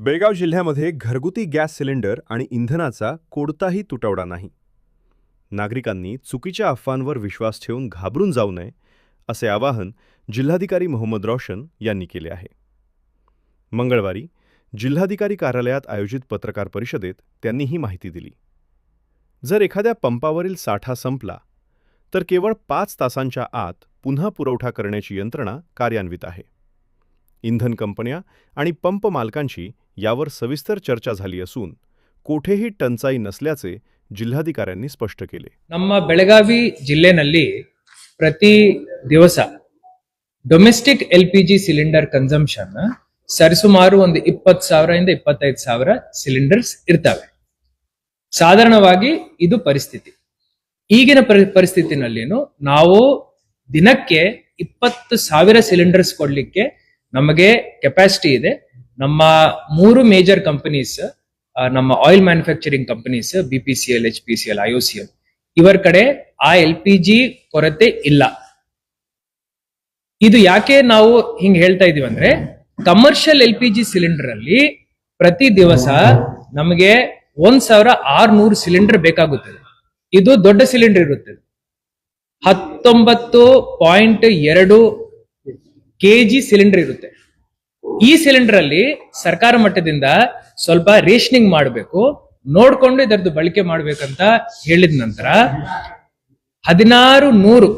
बेळगाव जिल्ह्यामध्ये घरगुती gas cylinder आणि इंधनाचा कोणताही तुटवडा नाही. नागरिकांनी चुकीच्या अफवांवर विश्वास ठेवून घाबरून जाऊ नये असे आवाहन जिल्हाधिकारी मोहम्मद रोशन यांनी केले आहे. मंगळवारी जिल्हाधिकारी कार्यालयात आयोजित पत्रकार परिषदेत त्यांनी ही माहिती दिली. जर एखाद्या पंपावरील साठा संपला तर केवळ 5 तासांच्या आत पुन्हा पुरवठा करण्याची यंत्रणा कार्यान्वित आहे. इंधन कंपन्या आणि पंप मालकांची यावर सविस्तर चर्चा झाली असून कोठेही टंचाई नसल्याचे जिल्हाधिकाऱ्यांनी स्पष्ट केले. ನಮ್ಮ ಬೆಳಗಾವಿ ಜಿಲ್ಲೆನಲ್ಲಿ ಪ್ರತಿ ದಿವಸ ಡೊಮೆಸ್ಟಿಕ್ LPG ಸಿಲಿಂಡರ್ ಕನ್ಸಂಪ್ಷನ್ ಸರಿಸುಮಾರು ಒಂದು 20,000 ಇಂದ 25,000 ಸಿಲಿಂಡರ್ಸ್ ಇರ್ತವೆ. ಸಾಧಾರಣವಾಗಿ ಇದು ಪರಿಸ್ಥಿತಿ. ಈಗಿನ ಪರಿಸ್ಥಿತಿನಲ್ಲಿನೂ ನಾವು ದಿನಕ್ಕೆ 20,000 ಸಿಲಿಂಡರ್ಸ್ ಕೊಡ್ಲಿಕ್ಕೆ ನಮಗೆ ಕೆಪಾಸಿಟಿ ಇದೆ. ನಮ್ಮ 3 ಮೇಜರ್ ಕಂಪನೀಸ್, ನಮ್ಮ oil manufacturing companies BPCL, HPCL, IOCL ಇವರ ಕಡೆ ಆ LPG ಕೊರತೆ ಇಲ್ಲ. ಇದು ಯಾಕೆ ನಾವು ಹಿಂಗ್ ಹೇಳ್ತಾ ಇದೀವಿ ಅಂದ್ರೆ, ಕಮರ್ಷಿಯಲ್ LPG ಸಿಲಿಂಡರ್ ಅಲ್ಲಿ ಪ್ರತಿ ದಿವಸ ನಮಗೆ 1,600 ಸಿಲಿಂಡರ್ ಬೇಕಾಗುತ್ತದೆ. ಇದು ದೊಡ್ಡ ಸಿಲಿಂಡರ್ ಇರುತ್ತದೆ, 19.2 kg ಸಿಲಿಂಡರ್ ಇರುತ್ತೆ. ಈ ಸಿಲಿಂಡರ್ ಅಲ್ಲಿ ಸರ್ಕಾರ ಮಟ್ಟದಿಂದ ಸ್ವಲ್ಪ ರೇಷನಿಂಗ್ ಮಾಡಬೇಕು, ನೋಡ್ಕೊಂಡು ಇದರದ್ದು ಬಳಕೆ ಮಾಡ್ಬೇಕಂತ ಹೇಳಿದ ನಂತರ 1600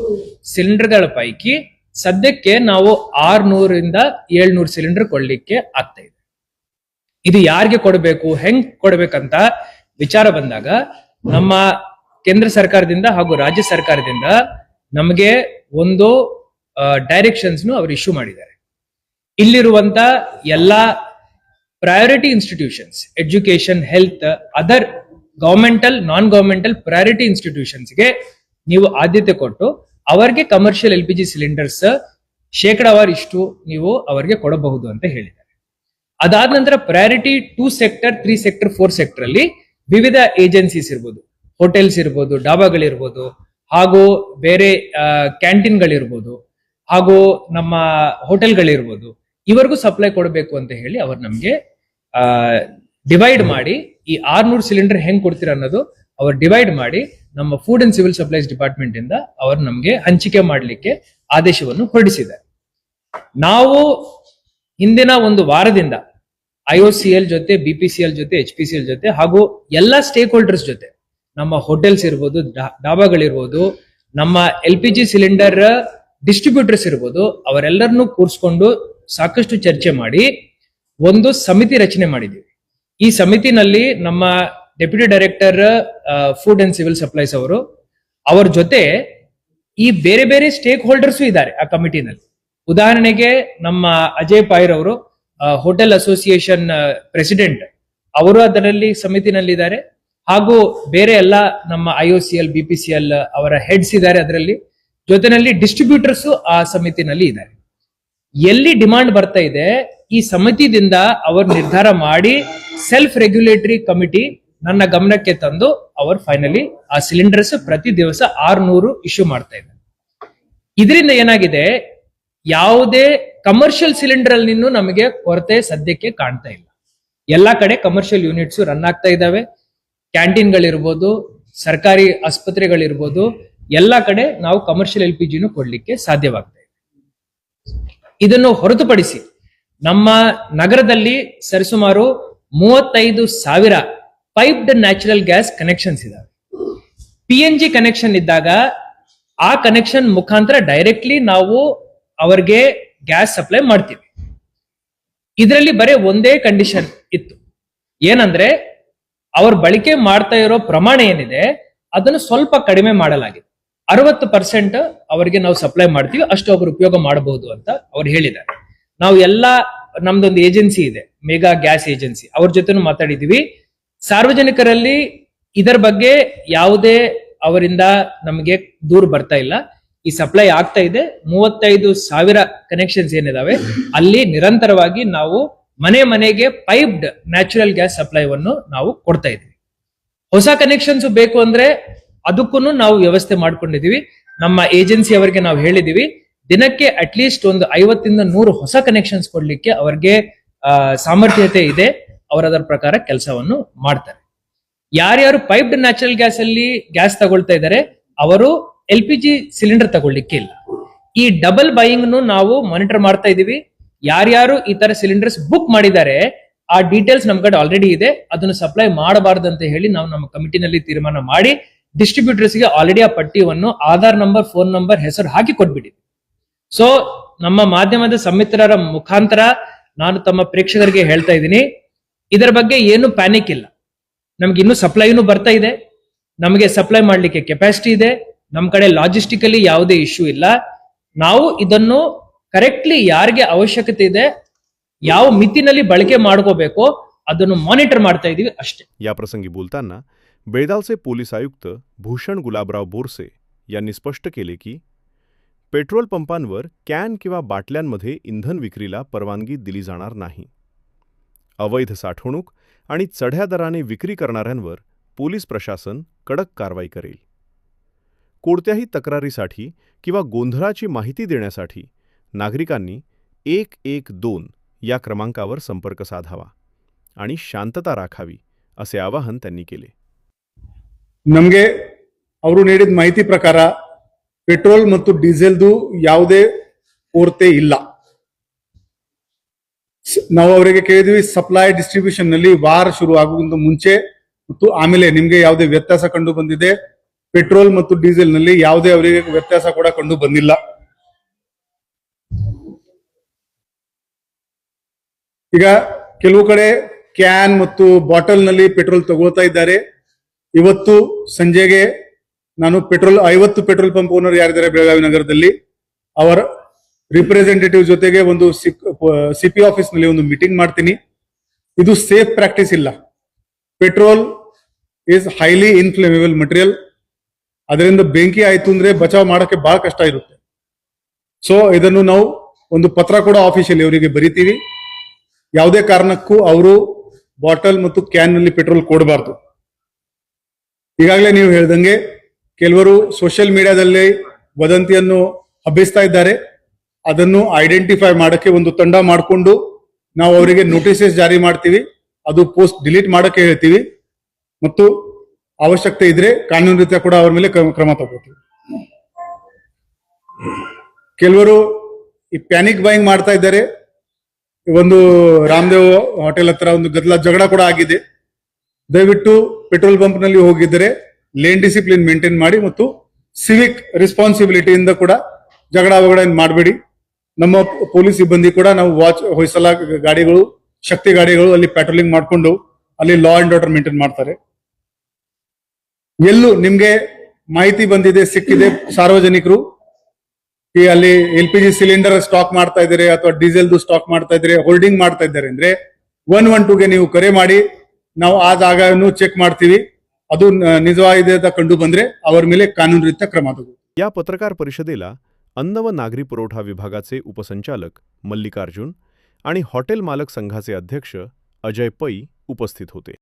ಸಿಲಿಂಡರ್ಗಳ ಪೈಕಿ ಸದ್ಯಕ್ಕೆ ನಾವು 600 ಇಂದ 700 ಸಿಲಿಂಡರ್ ಕೊಡ್ಲಿಕ್ಕೆ ಆಗ್ತಾ ಇದೆ. ಇದು ಯಾರಿಗೆ ಕೊಡಬೇಕು, ಹೆಂಗ್ ಕೊಡ್ಬೇಕಂತ ವಿಚಾರ ಬಂದಾಗ ನಮ್ಮ ಕೇಂದ್ರ ಸರ್ಕಾರದಿಂದ ಹಾಗೂ ರಾಜ್ಯ ಸರ್ಕಾರದಿಂದ ನಮಗೆ ಒಂದು ಡೈರೆಕ್ಷನ್ಸ್ ಅವರು ಇಶ್ಯೂ ಮಾಡಿದ್ದಾರೆ. ಇಲ್ಲಿರುವಂತ ಎಲ್ಲಾ priority institutions, education, health, other governmental, non governmental priority ಇನ್ಸ್ಟಿಟ್ಯೂಷನ್ಸ್ಗೆ ನೀವು ಆದ್ಯತೆ ಕೊಟ್ಟು ಅವರಿಗೆ ಕಮರ್ಷಿಯಲ್ LPG ಸಿಲಿಂಡರ್ಸ್ ಶೇಕಡಾವಾರು ಇಷ್ಟು ನೀವು ಅವರಿಗೆ ಕೊಡಬಹುದು ಅಂತ ಹೇಳಿದ್ದಾರೆ. ಅದಾದ ನಂತರ ಪ್ರಯಾರಿಟಿ 2 ಸೆಕ್ಟರ್, 3 ಸೆಕ್ಟರ್, 4 ಸೆಕ್ಟರ್ ಅಲ್ಲಿ ವಿವಿಧ ಏಜೆನ್ಸೀಸ್ ಇರ್ಬೋದು, ಹೋಟೆಲ್ಸ್ ಇರ್ಬೋದು, ಡಾಬಾಗಳಿರ್ಬೋದು, ಹಾಗೂ ಬೇರೆ ಕ್ಯಾಂಟೀನ್ಗಳಿರ್ಬೋದು, ಹಾಗೂ ನಮ್ಮ ಹೋಟೆಲ್ಗಳಿರ್ಬೋದು, ಇವರಿಗೂ ಸಪ್ಲೈ ಕೊಡಬೇಕು ಅಂತ ಹೇಳಿ ಅವರು ನಮ್ಗೆ ಡಿವೈಡ್ ಮಾಡಿ, ಈ 600 ಸಿಲಿಂಡರ್ ಹೆಂಗ್ ಕೊಡ್ತೀರ ಅನ್ನೋದು ಅವ್ರು ಡಿವೈಡ್ ಮಾಡಿ ನಮ್ಮ food and civil supplies department ಇಂದ ಅವರು ನಮ್ಗೆ ಹಂಚಿಕೆ ಮಾಡಲಿಕ್ಕೆ ಆದೇಶವನ್ನು ಹೊರಡಿಸಿದ್ದಾರೆ. ನಾವು ಹಿಂದಿನ ಒಂದು ವಾರದಿಂದ IOCL ಜೊತೆ, BPCL ಜೊತೆ, HPCL ಜೊತೆ ಹಾಗೂ ಎಲ್ಲಾ ಸ್ಟೇಕ್ ಹೋಲ್ಡರ್ಸ್ ಜೊತೆ, ನಮ್ಮ ಹೋಟೆಲ್ಸ್ ಇರ್ಬೋದು, ಡಾಬಾಗಳಿರ್ಬೋದು, ನಮ್ಮ LPG ಸಿಲಿಂಡರ್ ಡಿಸ್ಟ್ರಿಬ್ಯೂಟರ್ಸ್ ಇರ್ಬೋದು, ಅವರೆಲ್ಲರನ್ನೂ ಕೂರಿಸ್ಕೊಂಡು ಸಾಕಷ್ಟು ಚರ್ಚೆ ಮಾಡಿ ಒಂದು ಸಮಿತಿ ರಚನೆ ಮಾಡಿದ್ದೀವಿ. ಈ ಸಮಿತಿನಲ್ಲಿ ನಮ್ಮ deputy director food and civil supplies ಅವರ ಜೊತೆ ಈ ಬೇರೆ ಬೇರೆ ಸ್ಟೇಕ್ ಹೋಲ್ಡರ್ಸ್ ಇದ್ದಾರೆ ಆ ಕಮಿಟಿನಲ್ಲಿ. ಉದಾಹರಣೆಗೆ ನಮ್ಮ ಅಜಯ್ ಪಾಯ್ರ್ ಅವರು, ಹೋಟೆಲ್ ಅಸೋಸಿಯೇಷನ್ ಪ್ರೆಸಿಡೆಂಟ್, ಅವರು ಅದರಲ್ಲಿ ಸಮಿತಿನಲ್ಲಿದ್ದಾರೆ. ಹಾಗೂ ಬೇರೆ ಎಲ್ಲ ನಮ್ಮ IOCL, BPCL ಅವರ ಹೆಡ್ಸ್ ಇದ್ದಾರೆ ಅದರಲ್ಲಿ. ಜೊತೆನಲ್ಲಿ ಡಿಸ್ಟ್ರಿಬ್ಯೂಟರ್ಸ್ ಆ ಸಮಿತಿನಲ್ಲಿ ಇದ್ದಾರೆ. ಎಲ್ಲಿ ಡಿಮಾಂಡ್ ಬರ್ತಾ ಇದೆ, ಈ ಸಮಿತಿದಿಂದ ಅವರು ನಿರ್ಧಾರ ಮಾಡಿ ಸೆಲ್ಫ್ ರೆಗ್ಯುಲೇಟರಿ ಕಮಿಟಿ ನನ್ನ ಗಮನಕ್ಕೆ ತಂದು ಅವರು ಫೈನಲಿ ಆ ಸಿಲಿಂಡರ್ಸ್ ಪ್ರತಿ ದಿವಸ 600 ಇಶ್ಯೂ ಮಾಡ್ತಾ ಇದ್ದಾರೆ. ಇದರಿಂದ ಏನಾಗಿದೆ, ಯಾವುದೇ ಕಮರ್ಷಿಯಲ್ ಸಿಲಿಂಡರ್ ಅಲ್ಲಿ ನಮಗೆ ಕೊರತೆ ಸದ್ಯಕ್ಕೆ ಕಾಣ್ತಾ ಇಲ್ಲ. ಎಲ್ಲಾ ಕಡೆ ಕಮರ್ಷಿಯಲ್ ಯೂನಿಟ್ಸ್ ರನ್ ಆಗ್ತಾ ಇದಾವೆ. ಕ್ಯಾಂಟೀನ್ಗಳಿರ್ಬೋದು, ಸರ್ಕಾರಿ ಆಸ್ಪತ್ರೆಗಳಿರ್ಬೋದು, ಎಲ್ಲಾ ಕಡೆ ನಾವು ಕಮರ್ಷಿಯಲ್ LPG ಕೊಡ್ಲಿಕ್ಕೆ ಸಾಧ್ಯವಾಗ್ತಾ ಇದೆ. ಇದನ್ನು ಹೊರತುಪಡಿಸಿ ನಮ್ಮ ನಗರದಲ್ಲಿ ಸರಿಸುಮಾರು 35,000 ಪೈಪ್ಡ್ ನ್ಯಾಚುರಲ್ ಗ್ಯಾಸ್ ಕನೆಕ್ಷನ್ಸ್ ಇದಾವೆ. PNG ಕನೆಕ್ಷನ್ ಇದ್ದಾಗ ಆ ಕನೆಕ್ಷನ್ ಮುಖಾಂತರ ಡೈರೆಕ್ಟ್ಲಿ ನಾವು ಅವರಿಗೆ ಗ್ಯಾಸ್ ಸಪ್ಲೈ ಮಾಡ್ತೀವಿ. ಇದರಲ್ಲಿ ಬರೀ ಒಂದೇ ಕಂಡೀಷನ್ ಇತ್ತು, ಏನಂದ್ರೆ ಅವ್ರ ಬಳಕೆ ಮಾಡ್ತಾ ಇರೋ ಪ್ರಮಾಣ ಏನಿದೆ ಅದನ್ನು ಸ್ವಲ್ಪ ಕಡಿಮೆ ಮಾಡಲಾಗಿದೆ. 60% ಅವರಿಗೆ ನಾವು ಸಪ್ಲೈ ಮಾಡ್ತೀವಿ, ಅಷ್ಟು ಅವರು ಉಪಯೋಗ ಮಾಡಬಹುದು ಅಂತ ಅವ್ರು ಹೇಳಿದ್ದಾರೆ. ನಾವು ಎಲ್ಲಾ, ನಮ್ದೊಂದು ಏಜೆನ್ಸಿ ಇದೆ, ಮೆಗಾ ಗ್ಯಾಸ್ ಏಜೆನ್ಸಿ, ಅವ್ರ ಜೊತೆನೂ ಮಾತಾಡಿದೀವಿ. ಸಾರ್ವಜನಿಕರಲ್ಲಿ ಇದರ ಬಗ್ಗೆ ಯಾವುದೇ ಅವರಿಂದ ನಮಗೆ ದೂರು ಬರ್ತಾ ಇಲ್ಲ. ಈ ಸಪ್ಲೈ ಆಗ್ತಾ ಇದೆ. 35,000 ಕನೆಕ್ಷನ್ಸ್ ಏನಿದಾವೆ ಅಲ್ಲಿ ನಿರಂತರವಾಗಿ ನಾವು ಮನೆ ಮನೆಗೆ ಪೈಪ್ಡ್ ನ್ಯಾಚುರಲ್ ಗ್ಯಾಸ್ ಸಪ್ಲೈವನ್ನು ನಾವು ಕೊಡ್ತಾ ಇದ್ದೀವಿ. ಹೊಸ ಕನೆಕ್ಷನ್ಸ್ ಬೇಕು ಅಂದ್ರೆ ಅದಕ್ಕೂ ನಾವು ವ್ಯವಸ್ಥೆ ಮಾಡ್ಕೊಂಡಿದೀವಿ. ನಮ್ಮ ಏಜೆನ್ಸಿ ಅವರಿಗೆ ನಾವು ಹೇಳಿದೀವಿ, ದಿನಕ್ಕೆ ಅಟ್ಲೀಸ್ಟ್ ಒಂದು 50 ಇಂದ 100 ಹೊಸ ಕನೆಕ್ಷನ್ಸ್ ಕೊಡ್ಲಿಕ್ಕೆ ಅವರಿಗೆ ಸಾಮರ್ಥ್ಯತೆ ಇದೆ. ಅವರದರ ಪ್ರಕಾರ ಕೆಲಸವನ್ನು ಮಾಡ್ತಾರೆ. ಯಾರ್ಯಾರು ಪೈಪ್ಡ್ ನ್ಯಾಚುರಲ್ ಗ್ಯಾಸ್ ಅಲ್ಲಿ ಗ್ಯಾಸ್ ತಗೊಳ್ತಾ ಇದ್ದಾರೆ ಅವರು LPG ಸಿಲಿಂಡರ್ ತಗೊಳ್ಳಿಕ್ಕೆ ಇಲ್ಲ. ಈ ಡಬಲ್ ಬೈಯಿಂಗ್ ನಾವು ಮಾನಿಟರ್ ಮಾಡ್ತಾ ಇದೀವಿ. ಯಾರ್ಯಾರು ಈ ತರ ಸಿಲಿಂಡರ್ಸ್ ಬುಕ್ ಮಾಡಿದ್ದಾರೆ ಆ ಡೀಟೇಲ್ಸ್ ನಮ್ ಕಡೆ ಆಲ್ರೆಡಿ ಇದೆ. ಅದನ್ನು ಸಪ್ಲೈ ಮಾಡಬಾರ್ದು ಅಂತ ಹೇಳಿ ನಾವು ನಮ್ಮ ಕಮಿಟಿನಲ್ಲಿ ತೀರ್ಮಾನ ಮಾಡಿ ಡಿಸ್ಟ್ರಿಬ್ಯೂಟರ್ಸ್ ಗೆ ಆಲ್ರೆಡಿ ಆ ಪಟ್ಟಿಯನ್ನು ಆಧಾರ್ ನಂಬರ್, ಫೋನ್ ನಂಬರ್, ಹೆಸರು ಹಾಕಿ ಕೊಟ್ಬಿಟ್ಟಿದ್ವಿ. ಸೊ ನಮ್ಮ ಮಾಧ್ಯಮದ ಸಮಿತ್ರರ ಮುಖಾಂತರ ನಾನು ತಮ್ಮ ಪ್ರೇಕ್ಷಕರಿಗೆ ಹೇಳ್ತಾ ಇದ್ದೀನಿ, ಇದರ ಬಗ್ಗೆ ಏನು ಪ್ಯಾನಿಕ್ ಇಲ್ಲ. ನಮ್ಗೆ ಇನ್ನೂ ಸಪ್ಲೈನು ಬರ್ತಾ ಇದೆ, ನಮಗೆ ಸಪ್ಲೈ ಮಾಡ್ಲಿಕ್ಕೆ ಕೆಪಾಸಿಟಿ ಇದೆ, ನಮ್ಮ ಕಡೆ ಲಾಜಿಸ್ಟಿಕಲಿ ಯಾವುದೇ ಇಶ್ಯೂ ಇಲ್ಲ. ನಾವು ಇದನ್ನು ಕರೆಕ್ಟ್ಲಿ ಯಾರಿಗೆ ಅವಶ್ಯಕತೆ ಇದೆ, ಯಾವ ಮಿತಿನಲ್ಲಿ ಬಳಕೆ ಮಾಡ್ಕೋಬೇಕೋ ಅದನ್ನು ಮಾನಿಟರ್ ಮಾಡ್ತಾ ಇದೀವಿ ಅಷ್ಟೇ. याप्रसंगी बोलताना बेळगावचे पोलीस आयुक्त भूषण गुलाबराव बोरसे यांनी स्पष्ट केले की पेट्रोल पंपांवर कॅन किंवा बाटल्यांमध्ये इंधन विक्रीला परवानगी दिली जाणार नाही. अवैध साठवणूक आणि चढ्या दराने विक्री करणाऱ्यांवर पोलीस प्रशासन कडक कारवाई करेल. कोणत्याही तक्रारीसाठी किंवा गोंधळाची माहिती देण्यासाठी नागरिकांनी 112 या क्रमांकावर संपर्क साधावा आणि शांतता राखावी असे आवाहन त्यांनी केले. ನಮಗೆ ಅವರು ನೀಡಿದ ಮಾಹಿತಿ ಪ್ರಕಾರ ಪೆಟ್ರೋಲ್ ಮತ್ತು ಡೀಸೆಲ್ದು ಯಾವುದೇ ಕೊರತೆ ಇಲ್ಲ. ನಾವು ಅವರಿಗೆ ಕೇಳಿದ್ವಿ, ಸಪ್ಲೈ ಡಿಸ್ಟ್ರಿಬ್ಯೂಷನ್ ನಲ್ಲಿ ವಾರ ಶುರು ಆಗುವುದಕ್ಕಿಂತ ಮುಂಚೆ ಮತ್ತು ಆಮೇಲೆ ನಿಮ್ಗೆ ಯಾವುದೇ ವ್ಯತ್ಯಾಸ ಕಂಡು ಬಂದಿದೆ? ಪೆಟ್ರೋಲ್ ಮತ್ತು ಡೀಸೆಲ್ ನಲ್ಲಿ ಯಾವುದೇ ಅವರಿಗೆ ವ್ಯತ್ಯಾಸ ಕೂಡ ಕಂಡು ಬಂದಿಲ್ಲ. ಈಗ ಕೆಲವು ಕಡೆ ಕ್ಯಾನ್ ಮತ್ತು ಬಾಟಲ್ ನಲ್ಲಿ ಪೆಟ್ರೋಲ್ ತಗೊಳ್ತಾ ಇದ್ದಾರೆ. ಇವತ್ತು ಸಂಜೆಗೆ ನಾನು 50 ಪೆಟ್ರೋಲ್ ಪಂಪ್ ಓನರ್ ಯಾರಿದ್ದಾರೆ ಬೆಳಗಾವಿ ನಗರದಲ್ಲಿ, ಅವರ ರಿಪ್ರೆಸೆಂಟೇಟಿವ್ ಜೊತೆಗೆ ಒಂದು ಸಿಪಿ ಆಫೀಸ್ ನಲ್ಲಿ ಒಂದು ಮೀಟಿಂಗ್ ಮಾಡ್ತೀನಿ. ಇದು ಸೇಫ್ ಪ್ರಾಕ್ಟೀಸ್ ಇಲ್ಲ. Petrol is highly inflammable material. ಅದರಿಂದ ಬೆಂಕಿ ಆಯ್ತು ಅಂದ್ರೆ ಬಚಾವ್ ಮಾಡಕ್ಕೆ ಬಹಳ ಕಷ್ಟ ಇರುತ್ತೆ. ಸೊ ಇದನ್ನು ನಾವು ಒಂದು ಪತ್ರ ಕೂಡ ಆಫೀಸಿಯಲ್ಲಿ ಅವರಿಗೆ ಬರಿತೀವಿ. ಯಾವುದೇ ಕಾರಣಕ್ಕೂ ಅವರು ಬಾಟಲ್ ಮತ್ತು ಕ್ಯಾನ್ ನಲ್ಲಿ ಪೆಟ್ರೋಲ್ ಕೊಡಬಾರ್ದು. ಈಗಾಗಲೇ ನೀವು ಹೇಳ್ದಂಗೆ ಕೆಲವರು ಸೋಷಿಯಲ್ ಮೀಡಿಯಾದಲ್ಲಿ ವದಂತಿಯನ್ನು ಹಬ್ಬಿಸ್ತಾ ಇದ್ದಾರೆ. ಅದನ್ನು ಐಡೆಂಟಿಫೈ ಮಾಡಕ್ಕೆ ಒಂದು ತಂಡ ಮಾಡಿಕೊಂಡು ನಾವು ಅವರಿಗೆ ನೋಟಿಸಸ್ ಜಾರಿ ಮಾಡ್ತೀವಿ. ಅದು ಪೋಸ್ಟ್ ಡಿಲೀಟ್ ಮಾಡಕ್ಕೆ ಹೇಳ್ತೀವಿ ಮತ್ತು ಅವಶ್ಯಕತೆ ಇದ್ರೆ ಕಾನೂನು ರೀತ್ಯ ಕೂಡ ಅವರ ಮೇಲೆ ಕ್ರಮ ತಗೋತೀವಿ. ಕೆಲವರು ಈ ಪ್ಯಾನಿಕ್ ಬೈಯಿಂಗ್ ಮಾಡ್ತಾ ಇದ್ದಾರೆ. ಒಂದು ರಾಮದೇವ್ ಹೋಟೆಲ್ ಹತ್ರ ಒಂದು ಜಗಳ ಕೂಡ ಆಗಿದೆ. ದಯವಿಟ್ಟು ಪೆಟ್ರೋಲ್ ಪಂಪ್ ನಲ್ಲಿ ಹೋಗಿದ್ದರೆ ಲೇನ್ ಡಿಸಿಪ್ಲಿನ್ ಮೇಂಟೈನ್ ಮಾಡಿ ಮತ್ತು ಸಿವಿಕ್ ರೆಸ್ಪಾನ್ಸಿಬಿಲಿಟಿಯಿಂದ ಕೂಡ ಜಗಳ ಮಾಡಬೇಡಿ. ನಮ್ಮ ಪೊಲೀಸ್ ಸಿಬ್ಬಂದಿ ಕೂಡ ನಾವು ವಾಚ್ ಹೊಯ್ಸಲ ಗಾಡಿಗಳು, ಶಕ್ತಿ ಗಾಡಿಗಳು ಅಲ್ಲಿ ಪ್ಯಾಟ್ರೋಲಿಂಗ್ ಮಾಡಿಕೊಂಡು ಅಲ್ಲಿ ಲಾ ಅಂಡ್ ಆರ್ಡರ್ ಮೇಂಟೈನ್ ಮಾಡ್ತಾರೆ. ಎಲ್ಲೂ ನಿಮ್ಗೆ ಮಾಹಿತಿ ಬಂದಿದೆ, ಸಿಕ್ಕಿದೆ, ಸಾರ್ವಜನಿಕರು ಈ ಅಲ್ಲಿ LPG ಸಿಲಿಂಡರ್ ಸ್ಟಾಕ್ ಮಾಡ್ತಾ ಇದ್ದಾರೆ ಅಥವಾ ಡೀಸೆಲ್ದು ಸ್ಟಾಕ್ ಮಾಡ್ತಾ ಇದ್ದಾರೆ, ಹೋಲ್ಡಿಂಗ್ ಮಾಡ್ತಾ ಇದ್ದಾರೆ ಅಂದ್ರೆ 112ಗೆ ನೀವು ಕರೆ ಮಾಡಿ, ನಾವು ಆ ಜಾಗವನ್ನು ಚೆಕ್ ಮಾಡ್ತೀವಿ. ಅದು ನಿಜವಾಗಿದೆ ಅಂತ ಕಂಡು ಬಂದ್ರೆ ಅವರ ಮೇಲೆ ಕಾನೂನು ರೀತ್ಯ ಕ್ರಮ ತಗೋ. या पत्रकार परिषदेला अन्न व नागरी पुरवठा विभागाचे उपसंचालक मल्लिकार्जुन आणि हॉटेल मालक संघाचे अध्यक्ष अजय पै उपस्थित होते.